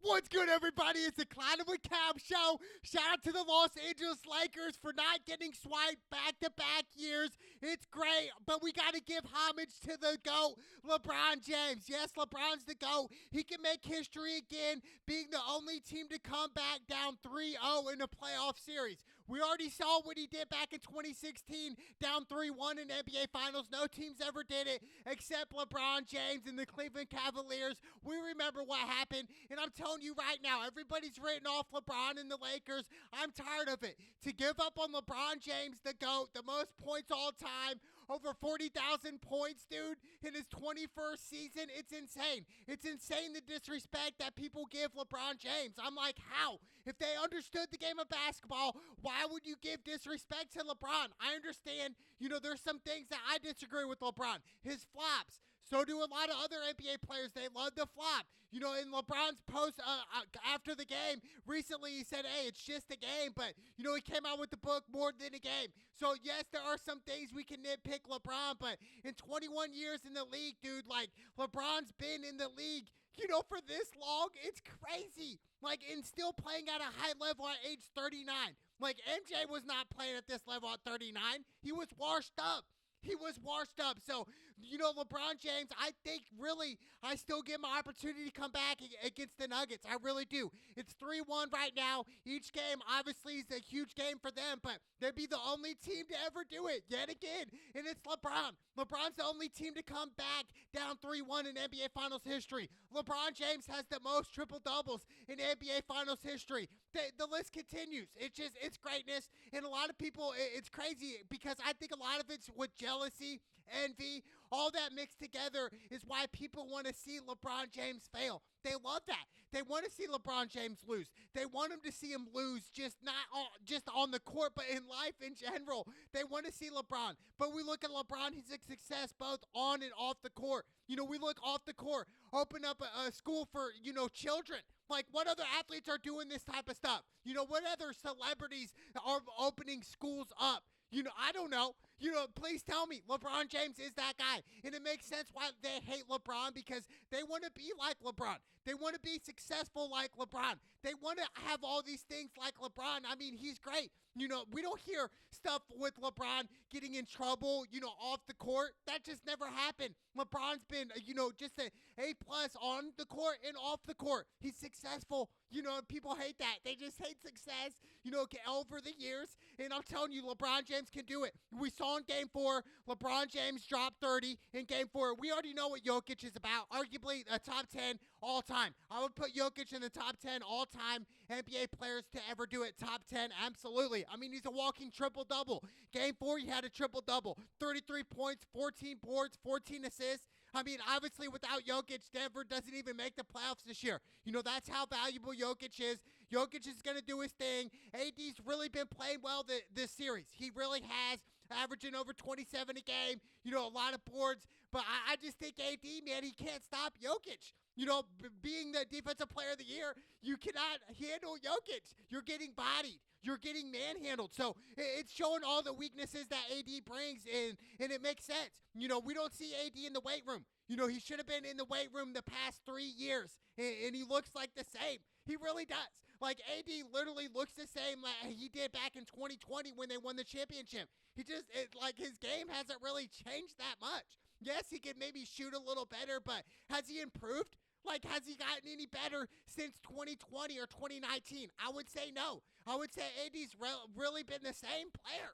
What's good, everybody? It's the Cloud with Cam show. Shout out to the Los Angeles Lakers for not getting swiped back-to-back years. It's great, but we got to give homage to the GOAT, LeBron James. Yes, LeBron's the GOAT. He can make history again, being the only team to come back down 3-0 in a playoff series. We already saw what he did back in 2016, down 3-1 in NBA Finals. No teams ever did it except LeBron James and the Cleveland Cavaliers. We remember what happened, and I'm telling you right now, everybody's written off LeBron and the Lakers. I'm tired of it. To give up on LeBron James, the GOAT, the most points all time, over 40,000 points, dude, in his 21st season, it's insane. It's insane the disrespect that people give LeBron James. I'm like, how? If they understood the game of basketball, why would you give disrespect to LeBron? I understand, there's some things that I disagree with LeBron. His flops. So do a lot of other NBA players. They love to flop. In LeBron's post after the game recently, he said, hey, it's just a game. But, he came out with the book More Than a Game. So, yes, there are some things we can nitpick LeBron. But in 21 years in the league, dude, LeBron's been in the league, for this long. It's crazy. And still playing at a high level at age 39. MJ was not playing at this level at 39. He was washed up. So, LeBron James, I think really, I still give him an opportunity to come back against the Nuggets. I really do. It's 3-1 right now. Each game, obviously, is a huge game for them, but they'd be the only team to ever do it yet again, and it's LeBron. LeBron's the only team to come back down 3-1 in NBA Finals history. LeBron James has the most triple-doubles in NBA Finals history. The list continues. It's greatness, and a lot of people, it's crazy because I think a lot of it's with jealousy, envy, all that mixed together is why people want to see LeBron James fail. They love that. They want to see LeBron James lose. They want him to see him lose, just not just on the court, but in life in general. They want to see LeBron. But we look at LeBron, he's a success both on and off the court. We look off the court, open up a school for, children. What other athletes are doing this type of stuff? What other celebrities are opening schools up? I don't know. Please tell me LeBron James is that guy. And it makes sense why they hate LeBron because they want to be like LeBron. They want to be successful like LeBron. They want to have all these things like LeBron. I mean, he's great. We don't hear stuff with LeBron getting in trouble, off the court. That just never happened. LeBron's been, just an A+ on the court and off the court. He's successful. People hate that. They just hate success, over the years. And I'm telling you, LeBron James can do it. We saw in Game 4, LeBron James dropped 30 in Game 4. We already know what Jokic is about. Arguably a top 10 all-time. I would put Jokic in the top 10 all-time NBA players to ever do it. Top 10, absolutely. I mean, he's a walking triple-double. Game 4, he had a triple-double. 33 points, 14 boards, 14 assists. I mean, obviously, without Jokic, Denver doesn't even make the playoffs this year. That's how valuable Jokic is. Jokic is going to do his thing. AD's really been playing well this series. He really has, averaging over 27 a game, a lot of boards. But I just think AD, man, he can't stop Jokic. Being the defensive player of the year, you cannot handle Jokic. You're getting bodied. You're getting manhandled. So it's showing all the weaknesses that AD brings, and it makes sense. We don't see AD in the weight room. He should have been in the weight room the past 3 years, and he looks like the same. He really does. AD literally looks the same like he did back in 2020 when they won the championship. His game hasn't really changed that much. Yes, he could maybe shoot a little better, but has he improved? Has he gotten any better since 2020 or 2019? I would say no. I would say AD's really been the same player.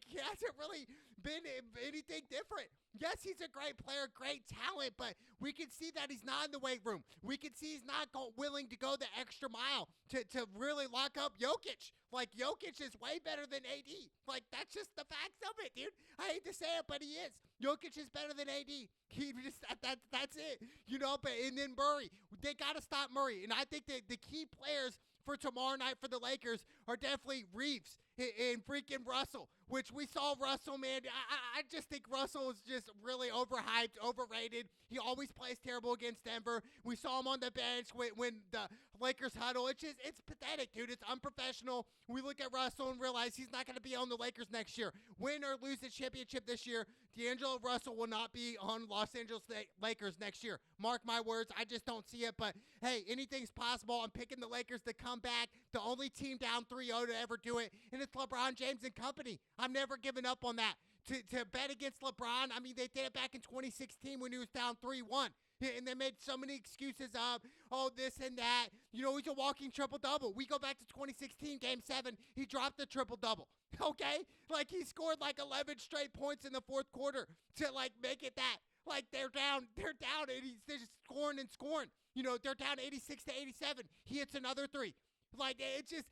He hasn't really been anything different. Yes, he's a great player, great talent, but we can see that he's not in the weight room. We can see he's not willing to go the extra mile to really lock up Jokic. Jokic is way better than AD. That's just the facts of it, dude. I hate to say it, but he is. Jokic is better than AD. He just that's it. And then Murray. They got to stop Murray. And I think that the key players for tomorrow night for the Lakers are definitely Reeves and freaking Russell, which we saw Russell, man. I just think Russell is just really overhyped, overrated. He always plays terrible against Denver. We saw him on the bench when the Lakers huddle. It's pathetic, dude. It's unprofessional. We look at Russell and realize he's not going to be on the Lakers next year. Win or lose the championship this year, D'Angelo Russell will not be on Los Angeles Lakers next year. Mark my words. I just don't see it. But, hey, anything's possible. I'm picking the Lakers to come back. The only team down 3-0 to ever do it, and it's LeBron James and company. I'm never giving up on that. To bet against LeBron, I mean, they did it back in 2016 when he was down 3-1. And they made so many excuses of, oh, this and that. You know, he's a walking triple-double. We go back to 2016, Game 7. He dropped the triple-double, okay? Like, he scored, like, 11 straight points in the fourth quarter to, like, make it that. Like, they're down, and he's just scoring and scoring. You know, they're down 86-87. He hits another three. Like, it's just,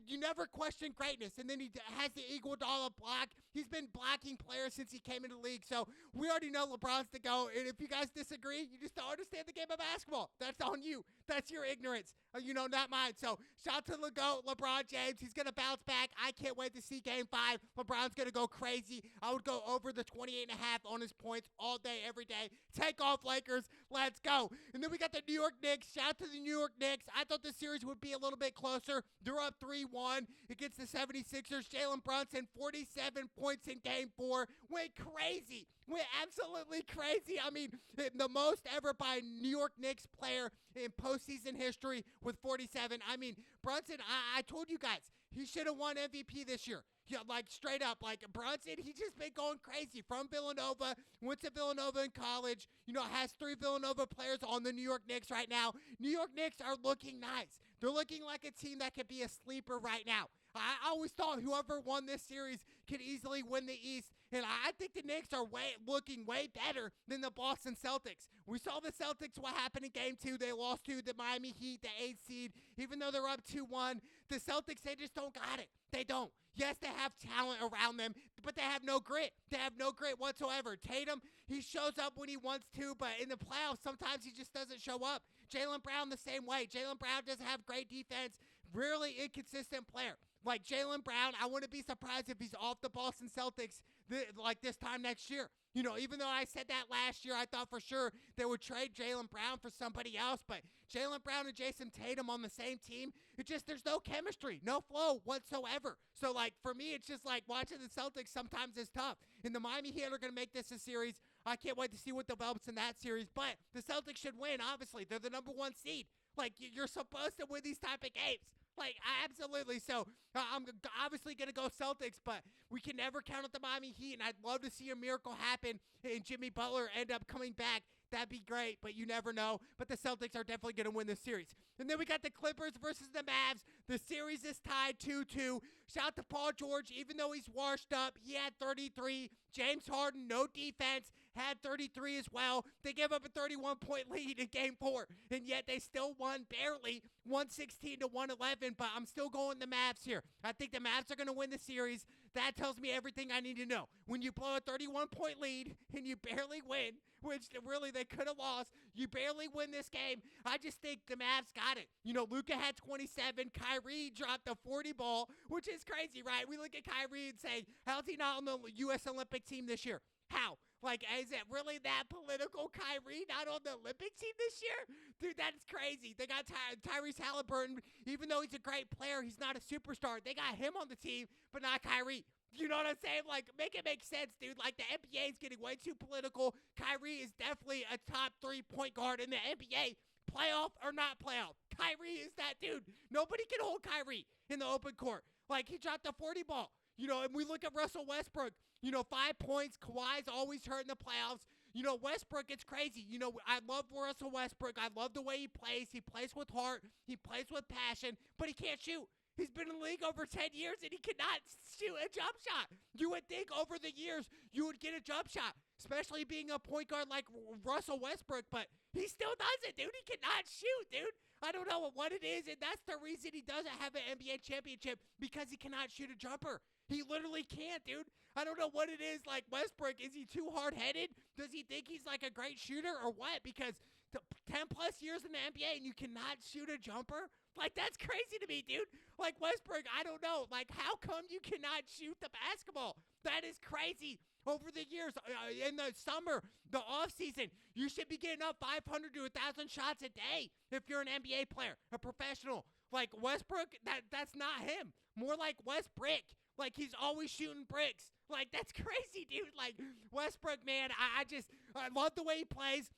you never question greatness. And then he has the Iguodala block. He's been blocking players since he came into the league. So we already know LeBron's to go. And if you guys disagree, you just don't understand the game of basketball. That's on you. That's your ignorance. You know, not mine. So shout out to the GOAT, LeBron James. He's going to bounce back. I can't wait to see Game 5. LeBron's going to go crazy. I would go over the 28.5 on his points all day, every day. Take off, Lakers. Let's go. And then we got the New York Knicks. Shout out to the New York Knicks. I thought this series would be a little bit closer. They're up 3-1 against the 76ers. Jalen Brunson, 47 points in Game 4. Went crazy. Went absolutely crazy. I mean, the most ever by a New York Knicks player in postseason history with 47. I mean, Brunson, I told you guys, he should have won MVP this year. Yeah, like straight up, like Brunson, he just been going crazy from Villanova, went to Villanova in college, you know, has 3 Villanova players on the New York Knicks right now. New York Knicks are looking nice. They're looking like a team that could be a sleeper right now. I always thought whoever won this series could easily win the East, and I think the Knicks are looking way better than the Boston Celtics. We saw the Celtics, what happened in Game 2. They lost to the Miami Heat, the 8th seed, even though they're up 2-1. The Celtics, they just don't got it. They don't. Yes, they have talent around them, but they have no grit. They have no grit whatsoever. Tatum, he shows up when he wants to, but in the playoffs, sometimes he just doesn't show up. Jaylen Brown the same way. Jaylen Brown doesn't have great defense, really inconsistent player. Like Jaylen Brown, I wouldn't be surprised if he's off the Boston Celtics like this time next year. You know, even though I said that last year, I thought for sure they would trade Jaylen Brown for somebody else. But Jaylen Brown and Jason Tatum on the same team, there's no chemistry, no flow whatsoever. So, like, for me, it's just like watching the Celtics sometimes is tough. And the Miami Heat are going to make this a series. I can't wait to see what develops in that series. But the Celtics should win, obviously. They're the number 1 seed. Like, you're supposed to win these type of games. Like, absolutely. So, I'm obviously going to go Celtics, but we can never count out the Miami Heat, and I'd love to see a miracle happen and Jimmy Butler end up coming back. That'd be great, but you never know. But the Celtics are definitely going to win this series. And then we got the Clippers versus the Mavs. The series is tied 2-2. Shout out to Paul George. Even though he's washed up, he had 33. James Harden, no defense, had 33 as well. They gave up a 31-point lead in Game 4, and yet they still won barely, 116-111, but I'm still going the Mavs here. I think the Mavs are going to win the series. That tells me everything I need to know. When you blow a 31-point lead and you barely win, which really they could have lost, you barely win this game, I just think the Mavs got it. You know, Luka had 27. Kyrie dropped a 40 ball, which is crazy, right? We look at Kyrie and say, how's he not on the U.S. Olympic team this year? How? Like, is it really that political? Kyrie not on the Olympic team this year? Dude, that's crazy. They got Tyrese Halliburton. Even though he's a great player, he's not a superstar. They got him on the team, but not Kyrie. You know what I'm saying? Like, make it make sense, dude. Like, the NBA is getting way too political. Kyrie is definitely a top 3 point guard in the NBA. Playoff or not playoff. Kyrie is that dude. Nobody can hold Kyrie in the open court. Like, he dropped a 40 ball. You know, and we look at Russell Westbrook. You know, 5 points. Kawhi's always hurt in the playoffs. You know, Westbrook, it's crazy. You know, I love Russell Westbrook. I love the way he plays. He plays with heart. He plays with passion. But he can't shoot. He's been in the league over 10 years, and he cannot shoot a jump shot. You would think over the years you would get a jump shot, especially being a point guard like Russell Westbrook, but he still doesn't, dude. He cannot shoot, dude. I don't know what it is, and that's the reason he doesn't have an NBA championship, because he cannot shoot a jumper. He literally can't, dude. I don't know what it is. Like, Westbrook, is he too hard-headed? Does he think he's like a great shooter or what? Because 10-plus years in the NBA and you cannot shoot a jumper? Like, that's crazy to me, dude. Like, Westbrook, I don't know. Like, how come you cannot shoot the basketball? That is crazy. Over the years, in the summer, the offseason, you should be getting up 500 to 1,000 shots a day if you're an NBA player, a professional. Like, Westbrook, that's not him. More like Westbrick. Like, he's always shooting bricks. Like, that's crazy, dude. Like, Westbrook, man, I love the way he plays.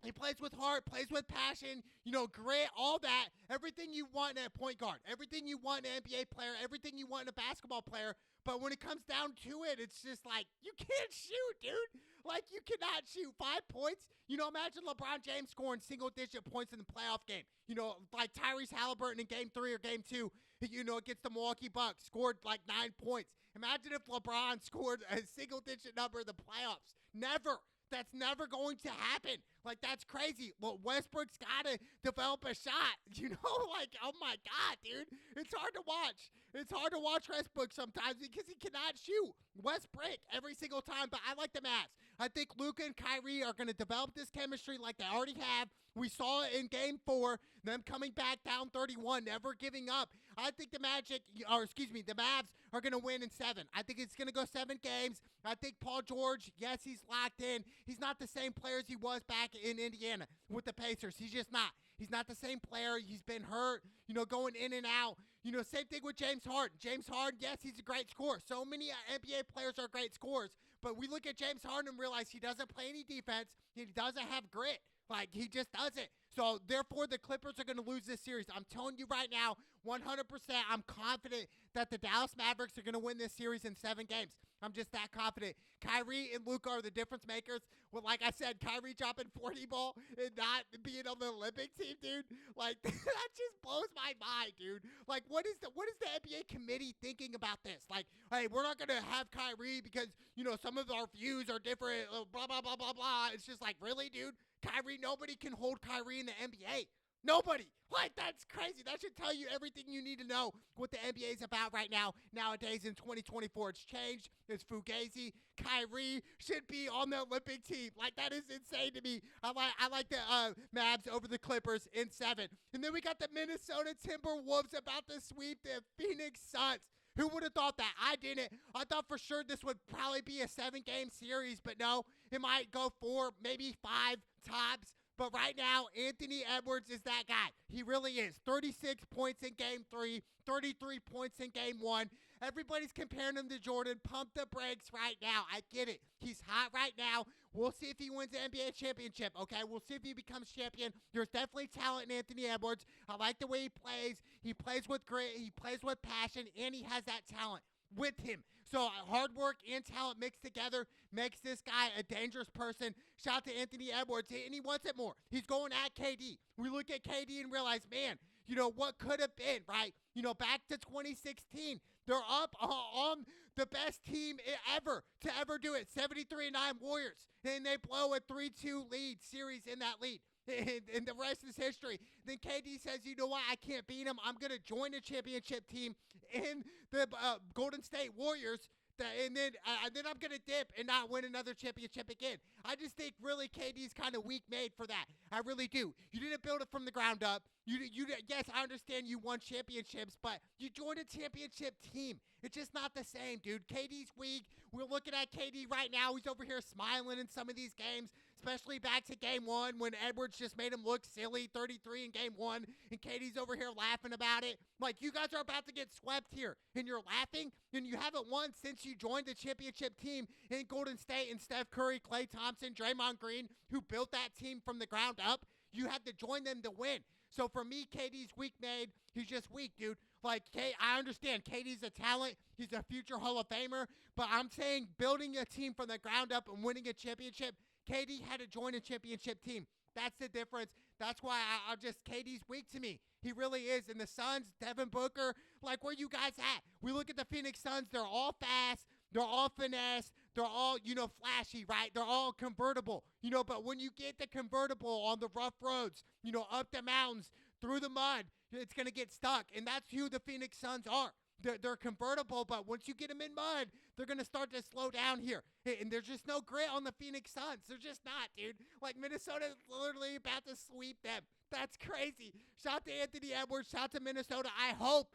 He plays with heart, plays with passion, grit, all that. Everything you want in a point guard. Everything you want in an NBA player. Everything you want in a basketball player. But when it comes down to it, it's just like, you can't shoot, dude. Like, you cannot shoot 5 points. Imagine LeBron James scoring single-digit points in the playoff game. Like Tyrese Halliburton in Game 3 or Game 2, against the Milwaukee Bucks, scored like 9 points. Imagine if LeBron scored a single-digit number in the playoffs. Never. That's never going to happen. Like, that's crazy. Well, Westbrook's got to develop a shot. Like, oh my God, dude. It's hard to watch. It's hard to watch Westbrook sometimes because he cannot shoot. Westbrook every single time, but I like the Mavs. I think Luka and Kyrie are going to develop this chemistry like they already have. We saw it in Game 4, them coming back down 31, never giving up. I think the Mavs are going to win in 7. I think it's going to go 7 games. I think Paul George, yes, he's locked in. He's not the same player as he was back in Indiana with the Pacers. He's just not. He's not the same player. He's been hurt, going in and out. Same thing with James Harden. James Harden, yes, he's a great scorer. So many NBA players are great scorers. But we look at James Harden and realize he doesn't play any defense. He doesn't have grit. Like, he just doesn't. So, therefore, the Clippers are going to lose this series. I'm telling you right now, 100%, I'm confident that the Dallas Mavericks are going to win this series in 7 games. I'm just that confident. Kyrie and Luka are the difference makers. Well, like I said, Kyrie dropping 40 ball and not being on the Olympic team, dude. Like, that just blows my mind, dude. Like, what is the NBA committee thinking about this? Like, hey, we're not going to have Kyrie because, some of our views are different, blah, blah, blah, blah, blah. It's just like, really, dude? Kyrie, nobody can hold Kyrie in the NBA. Nobody. Like, that's crazy. That should tell you everything you need to know what the NBA is about right now. Nowadays in 2024, it's changed. It's Fugazi. Kyrie should be on the Olympic team. Like, that is insane to me. I like the Mavs over the Clippers in 7. And then we got the Minnesota Timberwolves about to sweep the Phoenix Suns. Who would have thought that? I didn't. I thought for sure this would probably be a 7-game series, but no, it might go 4, maybe 5 tops. But right now, Anthony Edwards is that guy. He really is. 36 points in Game 3, 33 points in Game 1. Everybody's comparing him to Jordan. Pump the brakes right now. I get it. He's hot right now. We'll see if he wins the NBA championship, okay? We'll see if he becomes champion. There's definitely talent in Anthony Edwards. I like the way he plays. He plays with grit. He plays with passion, and he has that talent with him. So hard work and talent mixed together makes this guy a dangerous person. Shout out to Anthony Edwards, and he wants it more. He's going at KD. We look at KD and realize, man, what could have been, right? Back to 2016, they're up on the best team ever to ever do it, 73-9 Warriors, and they blow a 3-2 lead series in that lead. And the rest is history. Then KD says, you know what, I can't beat him. I'm going to join the championship team in the Golden State Warriors. And then I'm going to dip and not win another championship again. I just think really KD's kind of weak made for that. I really do. You didn't build it from the ground up. Yes, I understand you won championships, but you joined a championship team. It's just not the same, dude. KD's weak. We're looking at KD right now. He's over here smiling in some of these games, especially back to Game 1 when Edwards just made him look silly, 33 in Game 1, and KD's over here laughing about it. Like, you guys are about to get swept here, and you're laughing, and you haven't won since you joined the championship team in Golden State and Steph Curry, Klay Thompson, Draymond Green, who built that team from the ground up. You had to join them to win. So for me, KD's weak-made. He's just weak, dude. Like, I understand KD's a talent. He's a future Hall of Famer. But I'm saying building a team from the ground up and winning a championship, KD had to join a championship team. That's the difference. That's why KD's weak to me. He really is. And the Suns, Devin Booker, like, where you guys at? We look at the Phoenix Suns. They're all fast. They're all finesse. They're all, flashy, right? They're all convertible, but when you get the convertible on the rough roads, up the mountains, through the mud, it's going to get stuck. And that's who the Phoenix Suns are. They're convertible, but once you get them in mud, they're going to start to slow down here. And there's just no grit on the Phoenix Suns. They're just not, dude. Like, Minnesota's literally about to sweep them. That's crazy. Shout out to Anthony Edwards. Shout out to Minnesota. I hope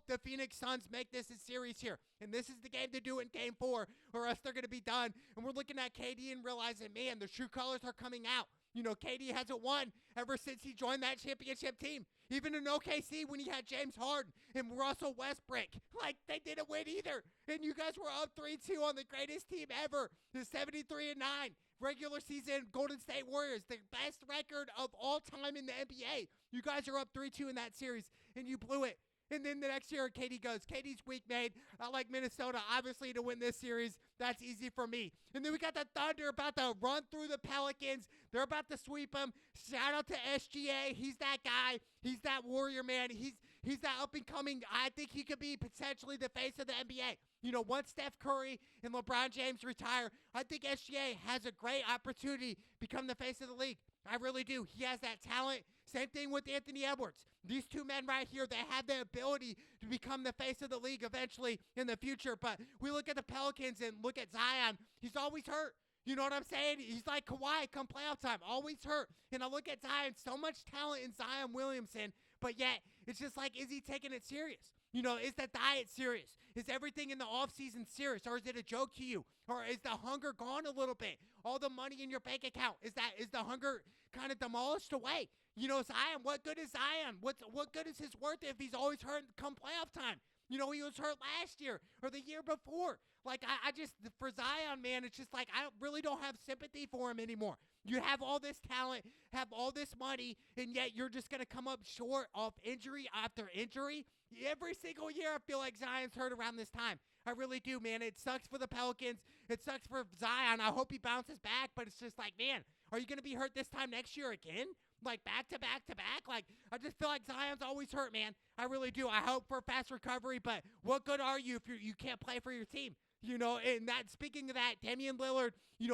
the Phoenix Suns make this a series here. And this is the game to do in Game 4, or else they're going to be done. And we're looking at KD and realizing, man, the true colors are coming out. KD hasn't won ever since he joined that championship team. Even in OKC when he had James Harden and Russell Westbrook. Like, they didn't win either. And you guys were up 3-2 on the greatest team ever. The 73-9 regular season Golden State Warriors. The best record of all time in the NBA. You guys are up 3-2 in that series, and you blew it. And then the next year, KD goes, KD's weak made. I like Minnesota, obviously, to win this series. That's easy for me. And then we got the Thunder about to run through the Pelicans. They're about to sweep them. Shout out to SGA. He's that guy. He's that warrior, man. He's that up-and-coming. I think he could be potentially the face of the NBA. Once Steph Curry and LeBron James retire, I think SGA has a great opportunity to become the face of the league. I really do. He has that talent. Same thing with Anthony Edwards. These two men right here, they have the ability to become the face of the league eventually in the future. But we look at the Pelicans and look at Zion. He's always hurt. You know what I'm saying? He's like Kawhi come playoff time, always hurt. And I look at Zion, so much talent in Zion Williamson, but yet it's just like, is he taking it serious? Is the diet serious? Is everything in the offseason serious? Or is it a joke to you? Or is the hunger gone a little bit? All the money in your bank account, is the hunger kind of demolished away? Zion, what good is Zion? What good is his worth if he's always hurt come playoff time? He was hurt last year or the year before. Like, I just, for Zion, man, it's just like, I really don't have sympathy for him anymore. You have all this talent, have all this money, and yet you're just going to come up short of injury after injury. Every single year, I feel like Zion's hurt around this time. I really do, man. It sucks for the Pelicans. It sucks for Zion. I hope he bounces back, but it's just like, man, are you going to be hurt this time next year again? Like, back to back to back? Like, I just feel like Zion's always hurt, man. I really do. I hope for a fast recovery, but what good are you if you can't play for your team? And that, speaking of that, Damian Lillard,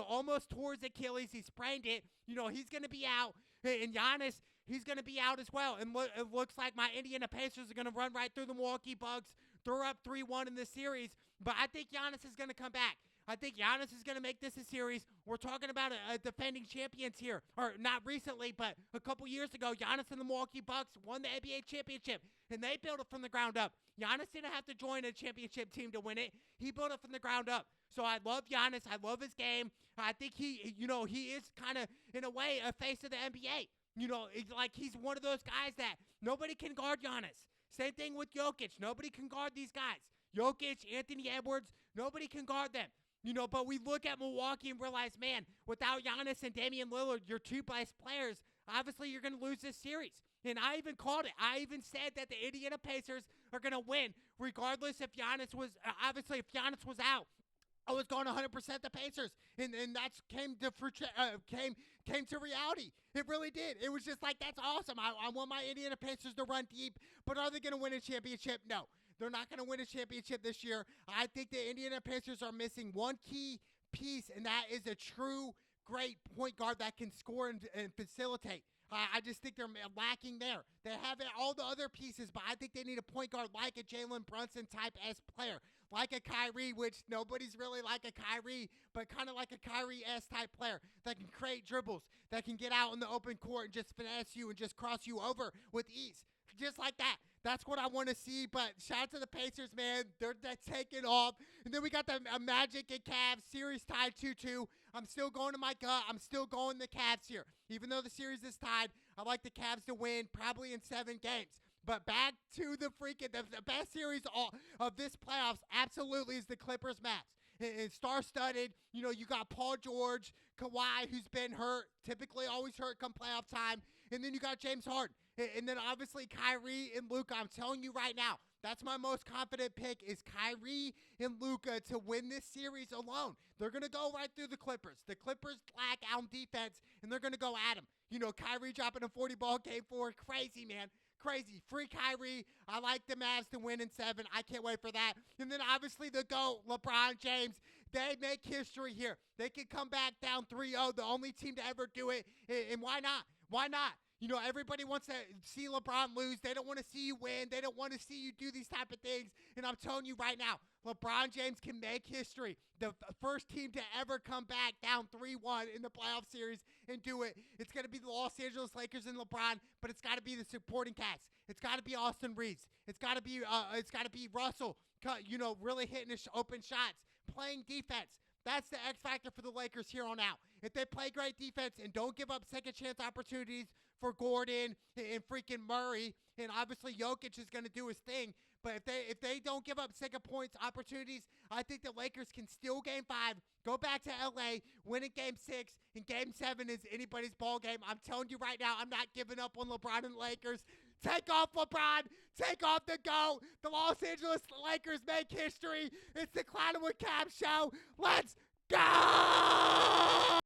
almost tore his Achilles. He sprained it. He's going to be out. And Giannis, he's going to be out as well. And it looks like my Indiana Pacers are going to run right through the Milwaukee Bucks. They're up 3-1 in this series. But I think Giannis is going to come back. I think Giannis is going to make this a series. We're talking about a defending champions here. Or not recently, but a couple years ago, Giannis and the Milwaukee Bucks won the NBA championship. And they built it from the ground up. Giannis didn't have to join a championship team to win it. He built it from the ground up. So I love Giannis. I love his game. I think he is kind of, in a way, a face of the NBA. Like, he's one of those guys that nobody can guard Giannis. Same thing with Jokic. Nobody can guard these guys. Jokic, Anthony Edwards, nobody can guard them. But we look at Milwaukee and realize, man, without Giannis and Damian Lillard, your two best players, obviously you're going to lose this series. And I even called it. I even said that the Indiana Pacers are going to win, regardless if Giannis was, obviously if Giannis was out. I was going 100% the Pacers, and that's came to reality. It really did. It was just like, that's awesome. I want my Indiana Pacers to run deep, but are they going to win a championship? No. They're not going to win a championship this year. I think the Indiana Pacers are missing one key piece, and that is a true great point guard that can score and facilitate. I just think they're lacking there. They have all the other pieces, but I think they need a point guard like a Jalen Brunson type S player, like a Kyrie, which nobody's really like a Kyrie, but kind of like a Kyrie S type player that can create dribbles, that can get out in the open court and just finesse you and just cross you over with ease. Just like that. That's what I want to see, but shout out to the Pacers, man. They're taking off. And then we got the Magic and Cavs series tied 2-2. I'm still going to my gut. I'm still going the Cavs here. Even though the series is tied, I like the Cavs to win, probably in 7 games. But back to the best series of this playoffs absolutely is the Clippers-Mavs. And star-studded, you got Paul George, Kawhi, who's been hurt, typically always hurt come playoff time. And then you got James Harden. And then obviously Kyrie and Luka. I'm telling you right now, that's my most confident pick is Kyrie and Luka to win this series alone. They're going to go right through the Clippers. The Clippers lack on defense, and they're going to go at them. Kyrie dropping a 40-ball game 4. Crazy, man. Crazy. Free Kyrie. I like the Mavs to win in 7. I can't wait for that. And then obviously the GOAT, LeBron James. They make history here. They can come back down 3-0, the only team to ever do it. And why not? Why not? Everybody wants to see LeBron lose. They don't want to see you win. They don't want to see you do these type of things. And I'm telling you right now, LeBron James can make history. The first team to ever come back down 3-1 in the playoff series and do it. It's going to be the Los Angeles Lakers and LeBron, but it's got to be the supporting cast. It's got to be Austin Reeves. It's got to be Russell, really hitting open shots, playing defense. That's the X factor for the Lakers here on out. if they play great defense and don't give up second chance opportunities for Gordon and freaking Murray, and obviously Jokic is going to do his thing. But if they don't give up second points opportunities, I think the Lakers can steal Game 5, go back to LA, win in Game 6, and Game 7 is anybody's ball game. I'm telling you right now, I'm not giving up on LeBron and Lakers. Take off LeBron. Take off the GOAT. The Los Angeles Lakers make history. It's the Cloudwood Cab Show. Let's go!